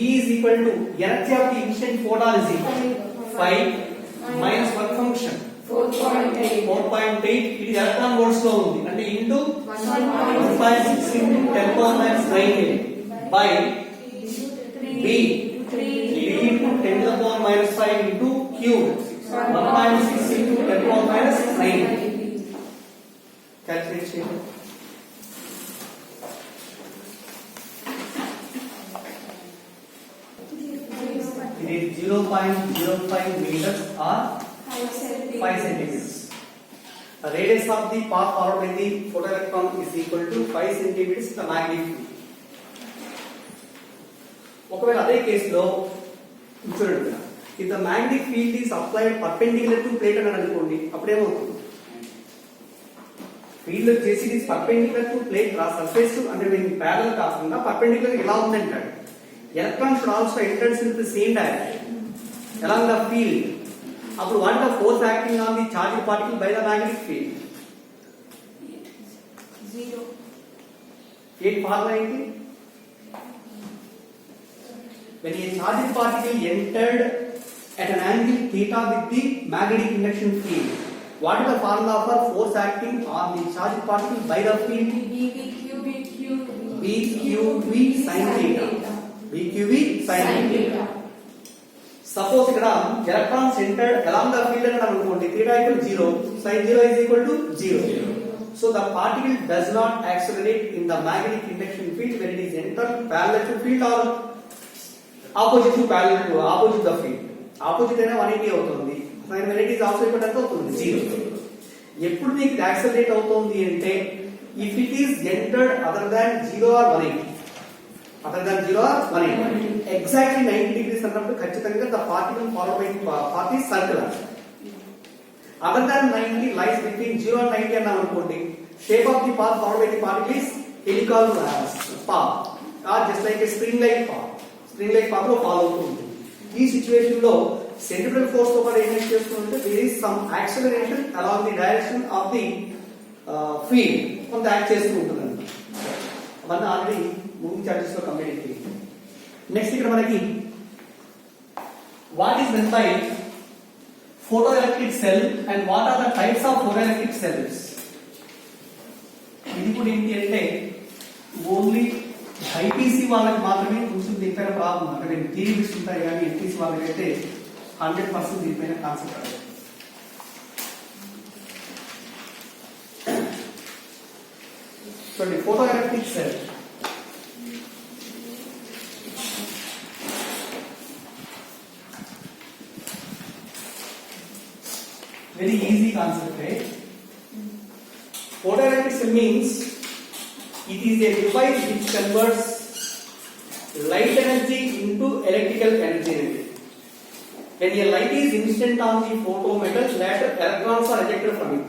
E is equal to energy of the instant photon is equal 5 minus work function 4.8. It is electron volts లో ఉంది అంటే into 1.6 into 10 power minus 9 by B 3 into 10 to the power minus 5 into Q 1.6 into 10 power minus 9. Calculate చేయండి. It is 0.05 meters or 5 centimeters. The radius of the path followed by the photoelectron is equal to 5 centimeters the magnetic field. ఒకవేళ అదే కేసులో చూడండి, if the magnetic field is applied perpendicular to plate అని అనుకోండి, అప్పుడేమవుతుంది? Field వచ్చేసి ఇది perpendicular to plate surface అంటే దీనికి ప్యారలల్ కాకుండా పర్పెండిక్యులర్ ఇలా ఉందంటాడు. Electron should also enters in the same direction along the field. అప్పుడు what the force acting on the charge particle by the magnetic field? 0. ఏంటి ఫార్ములా ఏంటి? when a charged particle entered at an angle theta with the magnetic induction field, what is the formula for force acting on the charged particle by the field? BQV sin theta. BQV sin theta. Suppose ఇక్కడ electrons entered along the field అని అనుకోండి, theta equal 0, sin 0 is equal to 0. So the particle does not accelerate in the magnetic induction field when it is entered parallel to field or opposite to parallel to opposite the field. Opposite అయినా 180 అవుతుంది, sin when it is also equal to అవుతుంది 0. ఎప్పుడు నీకు accelerate అవుతుంది అంటే if it is entered other than 0 or 180. Other than 0 or 180. Exactly 90 degrees అన్నప్పుడు ఖచ్చితంగా the particle followed by path is circular. Other than 90 lies between 0 and 90 అన్నాం అనుకోండి, shape of the path followed by the particle is helical path or just like a spring like path. Spring like path లో follow అవుతుంది. ఈ situation లో centripetal force తో పాటు ఏం చేస్తుందంటే there is some acceleration along the direction of the field కొంత act చేస్తూ ఉంటుందండి. అవన్నీ ఆల్రెడీ ముందు చాప్టర్స్ లో కంప్లీట్ అయిపోయింది. నెక్స్ట్ ఇక్కడ మనకి what is meant by photoelectric cell and what are the types of photoelectric cells. ఇది కూడా ఏంటి అంటే ఓన్లీ ఐపీసీ వాళ్ళకి మాత్రమే కొంచెం దీనిపైన ప్రాబ్లం, అక్కడ థియరీస్ ఉంటాయి కానీ ఎంపీసీ వాళ్ళకైతే 100% దీనిపైన కాన్సెప్ట్ అవ్వదు. చూడండి, ఫోటోఎలక్ట్రిక్ cell very easy concept, right? Photoelectric cell means it is a device which converts light energy into electrical energy. When a light is incident on the photometal, later electrons are ejected from it.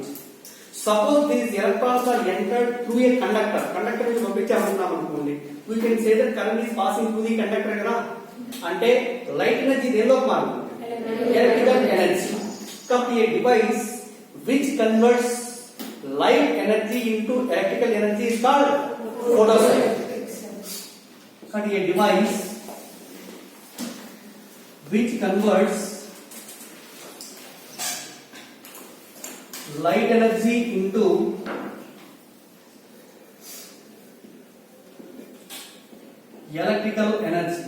Suppose these electrons are entered through a conductor. Conductor is పంపించామనుకున్నాం అనుకోండి, we can say that current is passing through the conductor కదా, అంటే light energy దేనిలోకి మారుతుంది? Electrical energy. Come a device which converts light energy into electrical energy is called photocell. Come a device which converts light energy into electrical energy.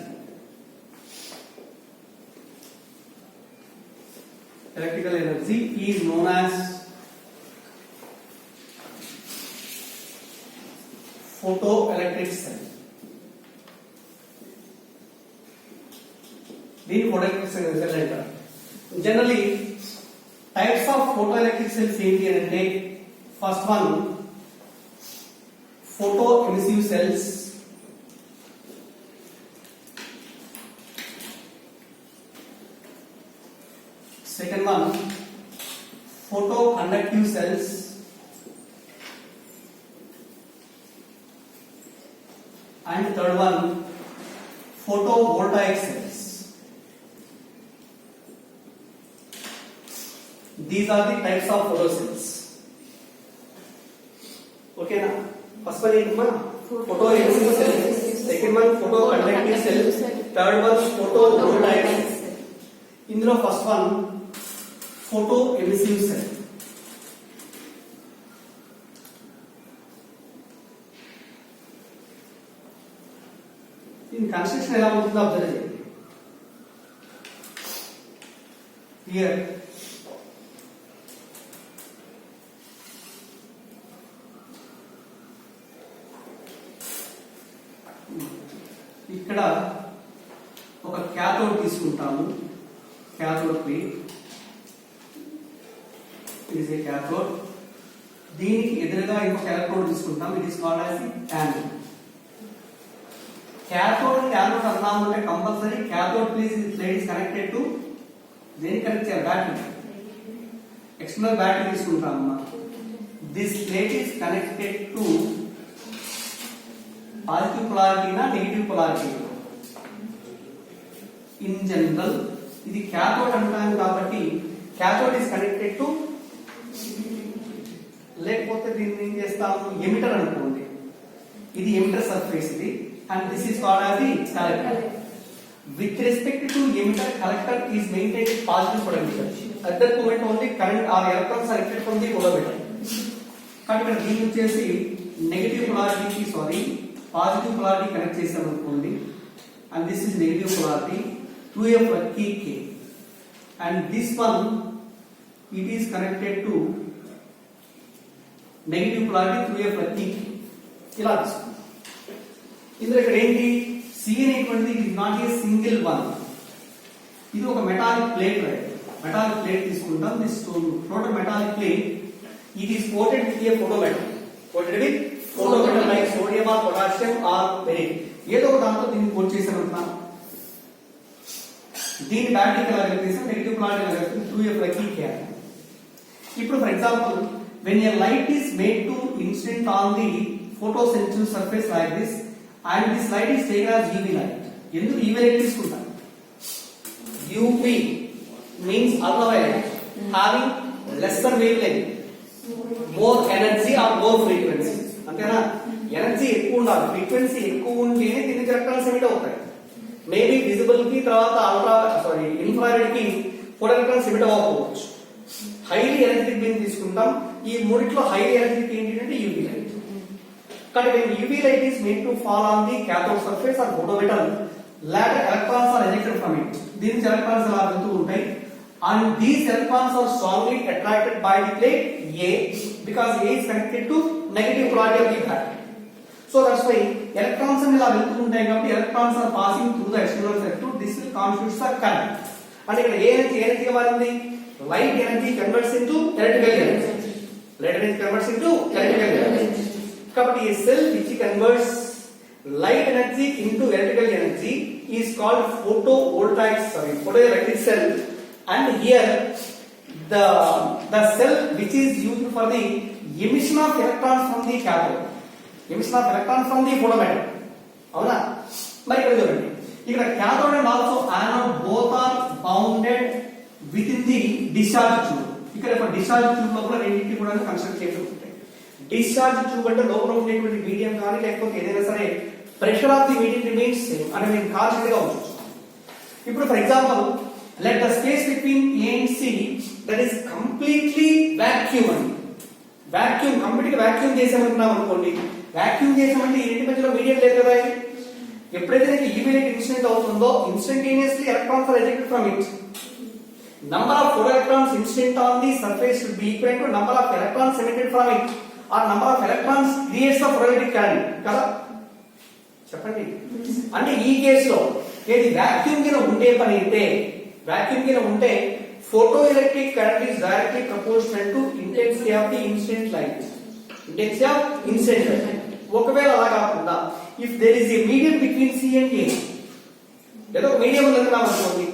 Electrical energy is known as photoelectric cell. The photoelectric cell antar. Generally, types of photoelectric cells ఏంటి అంటే first one photoemissive cells, second one photoconductive cells, and third one photovoltaic cells. These are the types of photocells. Okay na? First one is photoemissive cells. Second one photo conducting cell, third one photo voltaic. ఇందులో first one photo emissive cell. దీని construction ఎలా ఉంటుందో observe చేయండి. Here ఇక్కడ ఒక cathode తీసుకుంటాము, cathode plate. It is a cathode. దీనికి ఎదురుగా ఇంకొక ఎలక్ట్రోడ్ తీసుకుంటాం, it is called as anode. Cathode anode అన్నామంటే compulsory cathode plate is connected to దేనికి కనెక్ట్ చేయాలి? బ్యాటరీ. ఎక్స్టర్నల్ బ్యాటరీ తీసుకుంటాం. This plate is connected to positive polarity నా negative polarity? In general ఇది క్యాథోడ్ అంటాం కాబట్టి క్యాథోడ్ ఇస్ కనెక్టెడ్ టు, లేకపోతే దీన్ని ఏం చేస్తాము ఎమిటర్ అనుకోండి. ఇది ఎమిటర్ సర్ఫేస్ ఇది, and this is called as the collector. With respect to emitter, collector is maintained positive potential. At that moment only current or electrons are emitted from the photometer. కాబట్టి ఇక్కడ దీని వచ్చేసి negative polarity positive polarity connect చేసాం అనుకోండి, and this is negative polarity 2f lucky k, and this one it is connected to negative polarity 2f lucky k. ఇలా ఇందులో ఇక్కడ ఏంటి సి అనేటువంటిది it is not a single one. ఇది ఒక metallic plate. Right, metallic plate తీసుకుంటాం. This total metallic plate it is coated with a photometer. Coated with photometer like sodium or potassium or barium. ఏదో ఒక దాంతో దీన్ని coat చేసాం అంటున్నాం. దీని బ్యాటరీకి ఎలా కలిపేసాం? నెగిటివ్ పొలారిటీ ఎలా కలిపి 2f లక్కీ k. ఇప్పుడు for example when a light is made to incident on the photosensitive surface like this, and this light is taken as UV light. ఎందుకు UV light తీసుకుంటాం? UV means ultraviolet, having lesser wavelength, more energy or more frequency. అంతేనా? Energy ఎక్కువ ఉండాలి, frequency ఎక్కువ ఉంటేనే దీనికి electrons emit అవుతాయి. Maybe visible కి తర్వాత ఇన్ఫ్రారెడ్ కి ఫోటో ఎలక్ట్రాన్స్ ఎమిట్ అవ్వకపోవచ్చు. హైలీ ఎనర్జెటిక్ బీమ్ తీసుకుంటాం. ఈ మూడిట్లో హైలీ ఎనర్జెటిక్ ఏంటంటే UV light. But when UV light is made to fall on the cathode surface or photometal, later electrons are ejected from it. These electrons are వెళ్తూ ఉంటాయి, and these electrons are strongly attracted by the plate A because A is connected to negative polarity of the battery. So that's why electrons ఇలా వెళ్తూ ఉంటాయి కాబట్టి electrons are passing through the external circuit. This will constitute the current. అంటే ఇక్కడ energy మారింది, light energy converts into electrical energy. Light energy converts into electrical energy. కాబట్టి a cell which converts light energy into electrical energy is called photoelectric cell. And here the cell which is used for the emission of electrons from the cathode, emission of electrons from the photometer. అవునా? మరి ఇక్కడ చూడండి, ఇక్కడ cathode and also anode both are bounded within the discharge tube. ఇక్కడ discharge tube లోపల రెండింటిని కూడా construct చేసి ఉంటాయి. డిశ్చార్జ్ ట్యూబ్ అంటే లోపల ఉండేటువంటి మీడియం కానీ లేకపోతే ఏదైనా సరే pressure of the medium remains same అంటే మేము కాన్స్టెంట్ గా ఉంచొచ్చు. ఇప్పుడు for example let the space between A and C that is completely vacuum అండి. వాక్యూమ్ కంప్లీట్ గా వాక్యూమ్ చేసామనుకున్నాం అనుకోండి. వాక్యూమ్ చేసామంటే ఈ రెండింటి మధ్యలో మీడియం లేదు కదా. ఎప్పుడైతే UV light ఇన్సిడెంట్ అవుతుందో instantaneously electrons are ejected from it. Number of photoelectrons incident on the surface should be equal to number of electrons emitted from it, or number of electrons creates the photoelectric current. కదా చెప్పండి. అంటే ఈ కేసులో ఏది vacuum కింద ఉండే పని అయితే, వాక్యూమ్ కింద ఉంటే photoelectric current is directly proportional to intensity of the incident light. Intensity of incident light. ఒకవేళ అలా కాకుండా if there is a medium between C and A, ఏదో మీడియం ఉందనుకున్నాం అనుకోండి,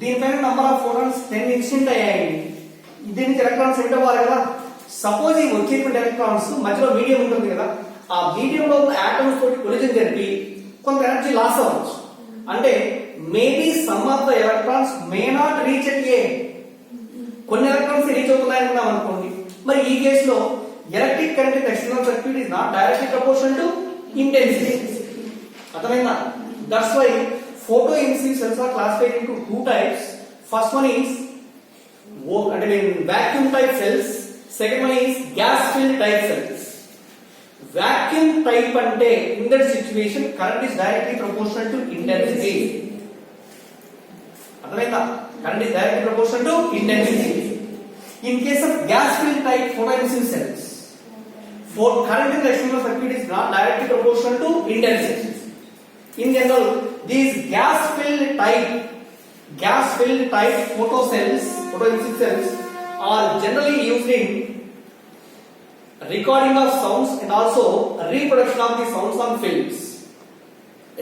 దీనిపైన నంబర్ ఆఫ్ ఫోటాన్స్ 10 ఇన్సిడెంట్ అయ్యాయి. దీనికి ఎలక్ట్రాన్స్ ఎమిట్ అవ్వాలి కదా. సపోజ్ ఈ వచ్చేటువంటి ఎలక్ట్రాన్స్ మధ్యలో మీడియం ఉంటుంది కదా, ఆ మీడియం లో ఉన్న ఆటమ్స్ తోటి కొలిజన్ జరిపి కొంత ఎనర్జీ లాస్ అవ్వచ్చు. అంటే maybe some of the electrons may not reach at a, కొన్ని ఎలక్ట్రాన్స్ రీచ్ అవుతున్నాయి అనుకున్నాం అనుకోండి. మరి ఈ కేసులో electric current in external circuit is not directly proportional to intensity. అర్థమైందా? That's why photo emissive cells are classified into two types. First one is vacuum type cells, second one is gas filled type cells. Vacuum type ante in that situation current is directly proportional to intensity. అర్థమైందా? current is directly proportional to intensity. In case of gas filled type photoemissive cells, for current in the external circuit is not directly proportional to intensity. In general, these gas filled type photoemissive cells are generally used in recording of sounds and also reproduction of the sounds on films.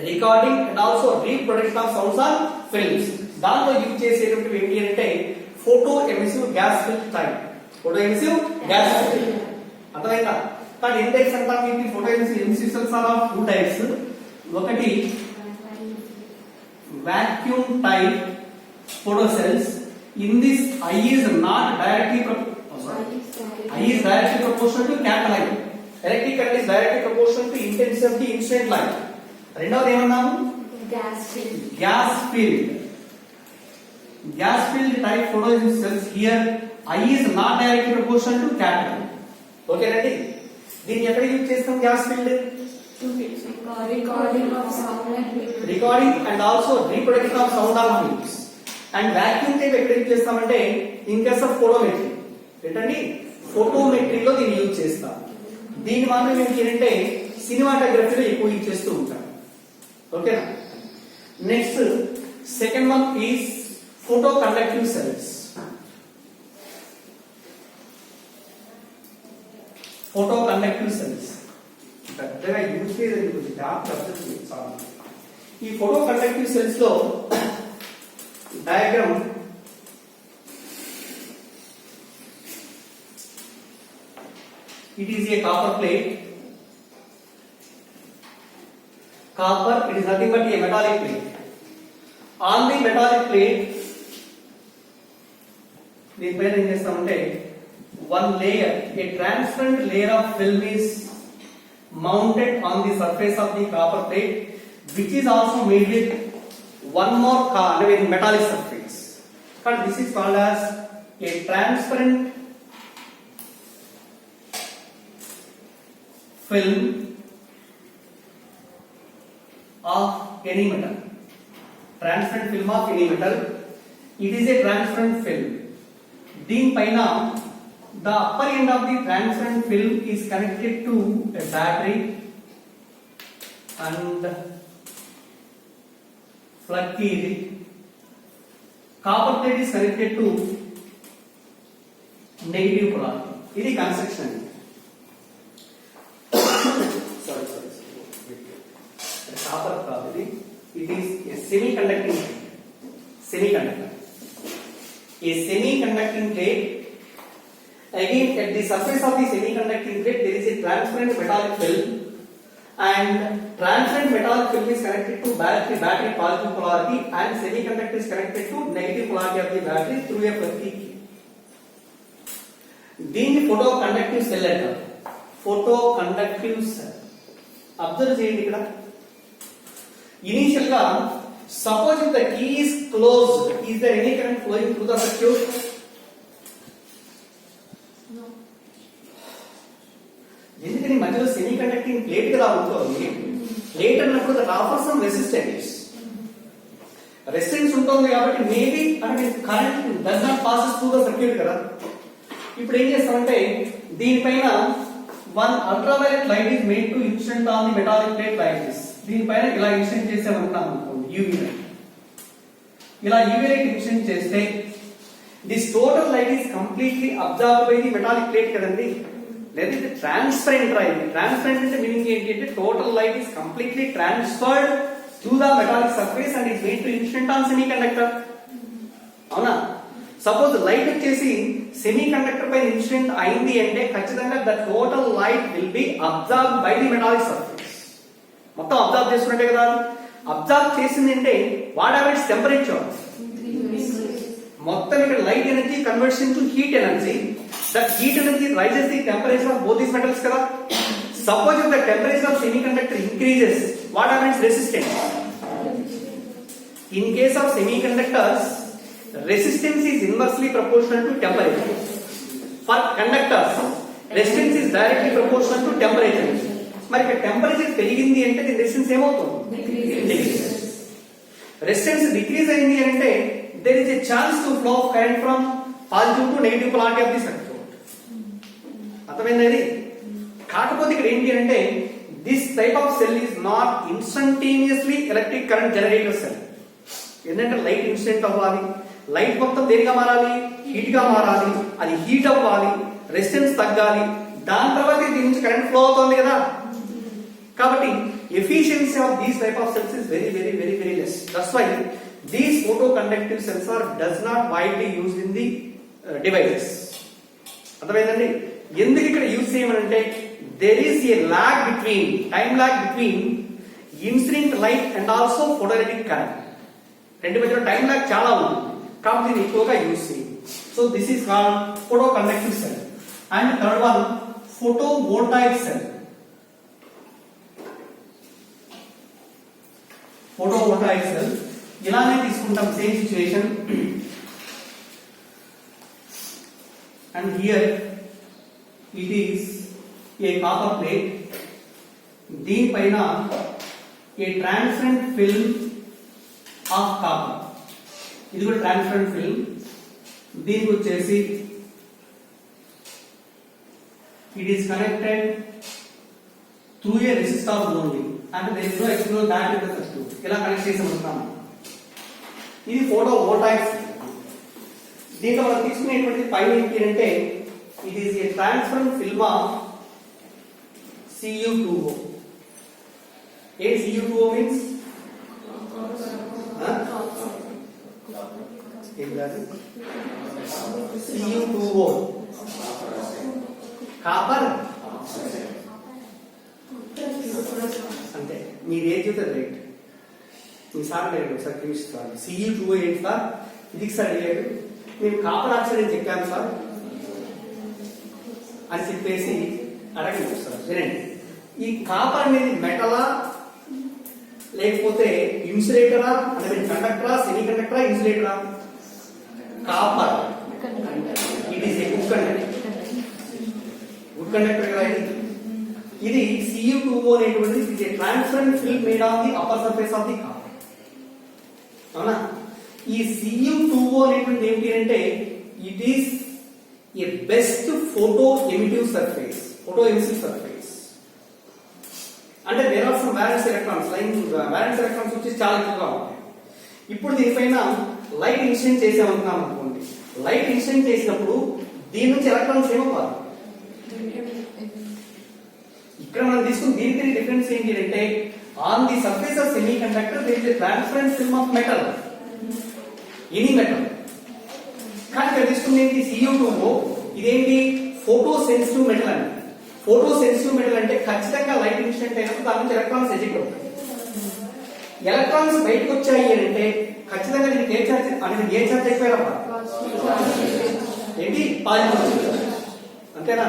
Recording and also reproduction of sounds on films. దాంట్లో use చేసేటప్పుడు ఏంటి అంటే photo emissive gas filled type. అర్థమైందా? కానీ ఎన్ని types అంటాం? మీకు photo emissive cells are of two types. ఒకటి vacuum type photo cells. In this I is directly proportional to capital I. Electric current is directly proportional to intensity of the incident light. రెండవది ఏమన్నాము? gas filled type photoemissive cells. Here I is not directly proportional to capital. Okay రండి. దీన్ని ఎక్కడ use చేస్తాం? Gas field recording and also reproduction of sound on films. And vacuum type ఎక్కడ use చేస్తామంటే in case of photometry. ఏంటండి? ఫోటోమెట్రీలో దీన్ని use చేస్తాం. దీని మాత్రం ఏంటంటే సినిమాటోగ్రఫీలో ఎక్కువ యూజ్ చేస్తూ ఉంటాం. ఓకేనా? Next second one is photo conductive cells. Photo conductive cells పెద్దగా యూజ్ చేయలేదు, కొంచెం జాగ్రత్త అర్థం చేస్తాను. ఈ ఫోటో కండక్టివ్ సెల్స్ లో diagram it is a copper plate. Copper, it is nothing but a metallic plate. On the metallic plate దీనిపైన ఏం చేస్తామంటే one layer, a transparent layer of film is mounted on the surface of the copper plate, which is also made with one more metallic surface. But this is called as a transparent film of any metal. Transparent film of any metal. It is a transparent film. దీని పైన the upper end of the transparent film is connected to a battery and plug key. Copper plate is connected to negative polarity. ఇది construction. Copper కాదు ఇది. It is a semiconducting a semiconducting plate. Again, at the surface of the semiconducting plate there is a transparent metallic film, and transparent metallic film is connected to battery positive polarity, and semiconductor is connected to negative polarity of the battery through a plug key. దీన్ని photo conductive cell అంటారు. Photo conductive cell. Observe చేయండి ఇక్కడ. Initial గా suppose if the key is closed, is there any current flowing through the circuit? No. ఎందుకని మధ్యలో semi conducting plate కదా ఉంటుంది. Plate అన్నప్పుడు దట్ ఆఫర్ సమ్ రెసిస్టెన్స్ ఉంటుంది కాబట్టి మేబీ అంటే current does not passes through the circuit కదా. ఇప్పుడు ఏం చేస్తామంటే దీనిపైన one ultraviolet light is made to incident on the metallic plate like this. దీనిపైన ఇలా ఇన్సిడెంట్ చేసామనుకున్నాం అనుకోండి, యూవీ లైట్. ఇలా యూవీ లైట్ ఇన్సిడెంట్ చేస్తే this total light is completely observe by the metallic plate కదండి. లేదా ట్రాన్స్పరెంట్ రా. ఇది ట్రాన్స్పరెంట్ అంటే మీనింగ్ ఏంటి అంటే total light is completely transferred to the metallic surface and is made to incident on semi conductor. అవునా? Suppose light వచ్చేసి semi conductor పైన ఇన్సిడెంట్ అయింది అంటే ఖచ్చితంగా the total light will be observe by the metallic surface. మొత్తం observe చేసుకున్నట్టే కదా. Observe చేసింది అంటే వాట్ ఎవర్ ఇట్స్ టెంపరేచర్, మొత్తం ఇక్కడ light energy converts into heat energy. That heat energy rises the temperature of both these metals కదా. Suppose if the temperature of semiconductor increases, what happens? Resistance. In case of semiconductors, resistance is inversely proportional to temperature. For conductors, resistance is directly proportional to temperature. మరి ఇక్కడ temperature పెరిగింది అంటే దీని resistance ఏమవుతుంది? Resistance decrease అయింది అంటే there is a chance to flow of current from positive to negative polarity of the circuit. అర్థమైంది? కాకపోతే ఇక్కడ ఏంటి అంటే this type of cell is not instantaneously electric current generator cell. ఏంటంటే లైట్ ఇన్స్టెంట్ అవ్వాలి, light మొత్తం దేనిగా మారాలి? హీట్ గా మారాలి, అది హీట్ అవ్వాలి, రెసిస్టెన్స్ తగ్గాలి, దాని తర్వాత దీని నుంచి కరెంట్ ఫ్లో అవుతుంది కదా. కాబట్టి efficiency of these type of cells is very less. That's why these photoconductive cells are does not widely used in the devices. అర్థమైందండి? ఎందుకు ఇక్కడ use చేయమనంటే there is a lag between time lag between incident light and also photoelectric current. రెండు మధ్యలో time log చాలా ఉంది కాబట్టి దీన్ని ఎక్కువగా యూజ్ చేయాలి. So this is called photoconductive cell. And third one photovoltaic cell. photovoltaic cell ఇలానే తీసుకుంటాం same situation. And here it is a copper plate, దీనిపైన a transparent film of copper, ఇది కూడా ట్రాన్స్పరెంట్ ఫిల్మ్. దీనికి వచ్చేసి it is connected through a resistor only, అంటే there is no external battery in the circuit. ఇలా connect చేసి ఉంటాం. ఇది ఫోటో వోల్టాయిక్. దీంట్లో మనం తీసుకునేటువంటి పైన ఏంటి అంటే it is a transparent film of Cu2O. A Cu2O means Cu2O copper అంటే మీరు ఏం చెప్తారు రైట్ మీ సార్ లేదు సార్ కెమిస్ట్రీ Cu2O ఏంటి సార్ ఫిజిక్స్ అడిగాడు, మేము కాపర్ ఆక్సైడ్ అని చెప్పాము సార్ అని చెప్పేసి అడగండి సార్. వినండి, ఈ కాపర్ అనేది మెటలా లేకపోతే ఇన్సులేటరా అనేది కండక్టరా సెమీ కండక్టరా ఇన్సులేటరా? Copper. It is a good conductor. Good conductor కదా ఇది. Cu2O అనేటువంటిది it is a transparent film made on the upper surface of the copper. అవునా? ఈ Cu2O అనేటువంటి ఏంటి అంటే it is a best photo emissive surface, photo emissive surface. అంటే there are some valence electrons, valence electrons వచ్చి చాలా ఎక్కువగా ఉంటాయి. ఇప్పుడు దీనిపైన లైట్ ఇన్సిడెంట్ చేసామనుకున్నాం అనుకోండి, లైట్ ఇన్సిడెంట్ చేసినప్పుడు దీని నుంచి ఎలక్ట్రాన్స్ ఏమవ్వాలి? ఇక్కడ మనం తీసుకుని దీనికి డిఫరెన్స్ ఏంటి అంటే on the surface of semi conductor there is a transparent film of metal, any metal. కానీ ఇక్కడ తీసుకుని Cu2O ఇదేంటి? ఫోటో సెన్సిటివ్ మెటల్ అండి. ఫోటో సెన్సిటివ్ మెటల్ అంటే ఖచ్చితంగా లైట్ ఇన్సిడెంట్ అయినప్పుడు దాని నుంచి ఎలక్ట్రాన్స్ ఎజెక్ట్ అవుతాయి. ఎలక్ట్రాన్స్ బయటకు వచ్చాయి అంటే ఖచ్చితంగా దీనికి ఏ చార్జ్ అనేది ఏ చార్జ్ ఎక్కువ ఏంటి? పాజిటివ్. అంతేనా?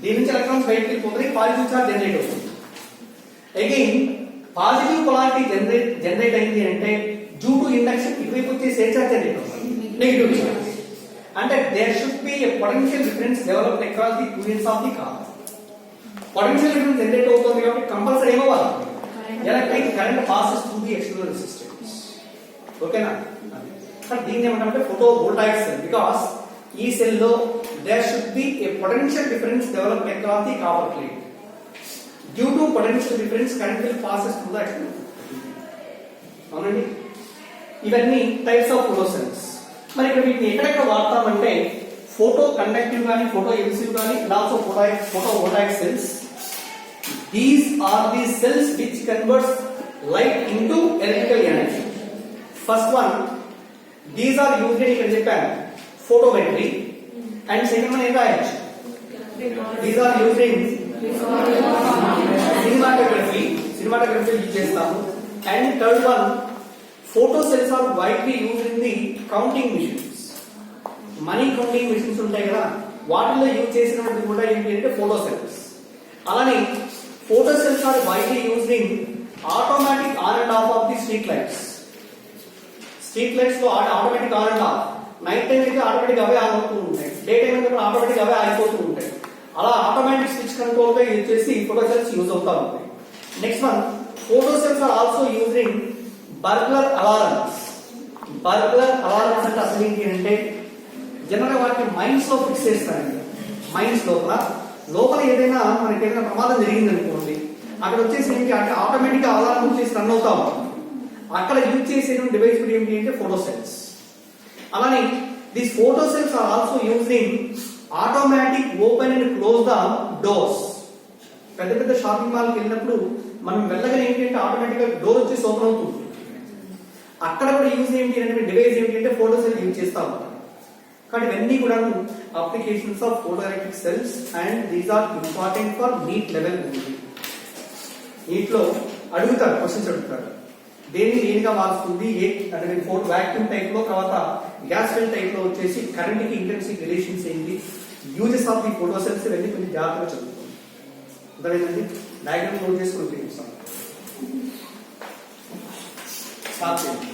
దీని నుంచి ఎలక్ట్రాన్స్ బయటకు వెళ్ళిపోతుంది, పాజిటివ్ చార్జ్ జనరేట్ అవుతుంది. అగైన్ పాజిటివ్ పొలారిటీ జనరేట్ అయింది అంటే డ్యూ టు ఇండక్షన్ ఇటువైపు వచ్చేసి ఏ చార్జ్ జనరేట్ అవుతుంది? Negative charge. అంటే there should be a potential difference developed across the two ends of the copper. Potential difference generate అవుతుంది కాబట్టి కంపల్సరీ ఏమవ్వాలి? Electric current passes through the external resistance. ఓకేనా? But దీన్ని ఏమంటామంటే ఫోటో వోల్టాయిక్ సెల్, బికాస్ ఈ cell లో there should be a potential difference developed across the copper plate. Due to potential difference current will passes through the external. అవునండి? ఇవన్నీ types of photo cells. మరి ఇక్కడ వీటిని ఎక్కడెక్కడ వాడతామంటే ఫోటో కండక్టివ్ గానీ ఫోటో ఎమిసివ్ గానీ also photo voltaic cells. These are the cells which converts light into electrical energy. First one, these are used ఇక్కడ చెప్పాను ఫోటోమెట్రీ. అండ్ సెకండ్ వన్ ఏం రాయొచ్చు? These are used in cinematography use చేస్తాము. And third one, photo cells are widely used in the counting machines. Money counting machines ఉంటాయి కదా, వాటిలో use చేసినటువంటి కూడా ఏంటి అంటే ఫోటో సెల్స్. అలానే Photo cells are widely used in automatic on and off of the street lights. Street lights లో automatic on and off, night time అయితే ఆటోమేటిక్ అవే ఆన్ అవుతూ ఉంటాయి, డే టైం అయితే ఆటోమేటిక్ అవే ఆగిపోతూ ఉంటాయి. అలా ఆటోమేటిక్ స్విచ్ కంట్రోల్ గా యూజ్ చేసి ఫోటో సెల్స్ యూజ్ అవుతా ఉంటాయి. Next one, photo cells are also used in burglar alarms. Burglar alarms అంటే అసలు ఏంటి అంటే జనరల్ గా వాటిని మైన్స్ లో ఫిక్స్ చేస్తారండి. మైన్స్ లోపల ఏదైనా మనకి ఏదైనా ప్రమాదం జరిగింది అనుకోండి, అక్కడ వచ్చేసి ఏంటి అంటే ఆటోమేటిక్ గా అలారం వచ్చేసి రన్ అవుతా ఉంటుంది. అక్కడ యూజ్ చేసే డివైస్ కూడా ఏంటి అంటే ఫోటో సెల్స్. అలానే these photo cells are also used in automatic open and close the doors. పెద్ద పెద్ద షాపింగ్ మాల్కి వెళ్ళినప్పుడు మనం వెళ్ళగానే ఏంటి అంటే ఆటోమేటిక్ గా డోర్ వచ్చేసి ఓపెన్ అవుతుంది. అక్కడ కూడా యూజ్ ఏంటి అంటే డివైస్ ఏంటి అంటే ఫోటో సెల్ యూజ్ చేస్తా ఉంటాం. కానీ ఇవన్నీ కూడా applications of photo electric cells and these are important for NEET level only. నీట్లో అడుగుతారు, క్వశ్చన్స్ అడుగుతారు, దేన్ని దేనిగా మారుస్తుంది అంటే ఫోటో వాక్యూమ్ టైప్ లో, తర్వాత గ్యాస్ సెల్ టైప్ లో వచ్చేసి కరెంట్ కి ఇంటెన్సిటీ రిలేషన్స్ ఏంటి, uses of the photo cells, ఇవన్నీ కొంచెం జాగ్రత్తగా చదువుకోండి. అర్థమైందండి? డయాగ్రామ్ నోట్ చేసుకుని స్టార్ట్ చేయండి.